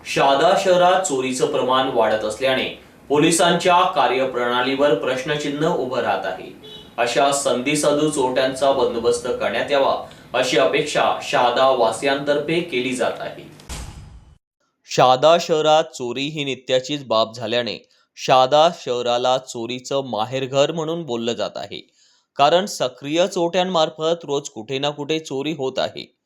शहादा शहरात चोरीचं प्रमाण वाढत असल्याने पोलिसांच्या कार्यप्रणालीवर प्रश्नचिन्ह उभं राहत आहे. अशा संधीसाधू चोरट्यांचा बंदोबस्त करण्यात यावा अशी अपेक्षा शहादा वासियांतर्फे केली जात आहे. शहादा शहरात चोरी ही नित्याचीच बाब झाल्याने शहादा शहराला चोरीचं माहेरघर म्हणून बोललं जात आहे. कारण सक्रिय चोरट्यांमार्फत रोज कुठे ना कुठे चोरी होत आहे.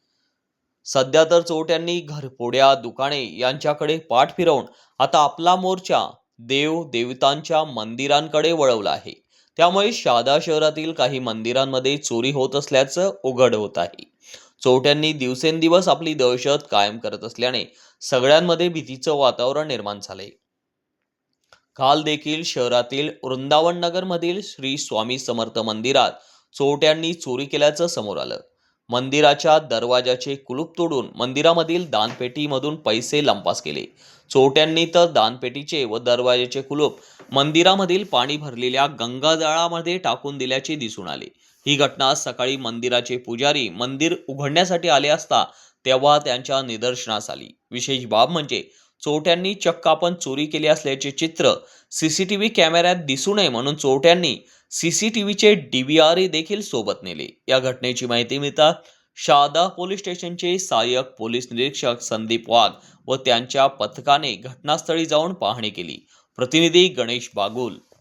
सध्या तर चोरट्यांनी घरफोड्या, दुकाने यांच्याकडे पाठ फिरवून आता आपला मोर्चा देव देवतांच्या मंदिरांकडे वळवला आहे. त्यामुळे शहादा शहरातील काही मंदिरांमध्ये चोरी होत असल्याचं उघड होत आहे. चोरट्यांनी दिवसेंदिवस आपली दहशत कायम करत असल्याने सगळ्यांमध्ये भीतीचं वातावरण निर्माण झालंय. काल देखील शहरातील वृंदावन नगर मधील श्री स्वामी समर्थ मंदिरात चोरट्यांनी चोरी केल्याचं समोर आलं. मंदिराच्या दरवाजाचे कुलूप तोडून मंदिरामधील दानपेटीमधून पैसे लंपास केले. चोरट्यांनी तर दानपेटीचे व दरवाजाचे कुलूप मंदिरामधील पाणी भरलेल्या गंगाजळामध्ये टाकून दिल्याचे दिसून आले. ही घटना सकाळी मंदिराचे पुजारी मंदिर उघडण्यासाठी आले असता तेव्हा त्यांच्या निदर्शनास आली. विशेष बाब म्हणजे चोरट्यांनी चक्क आपण चोरी केली असल्याचे चित्र सीसीटीव्ही कॅमेऱ्यात दिसू नये म्हणून चोरट्यांनी सीसीटीव्हीचे डीव्हीआर देखील सोबत नेले. या घटनेची माहिती मिळताच शहादा पोलीस स्टेशनचे सहाय्यक पोलीस निरीक्षक संदीप वाघ व त्यांच्या पथकाने घटनास्थळी जाऊन पाहणी केली. प्रतिनिधी गणेश बागुल.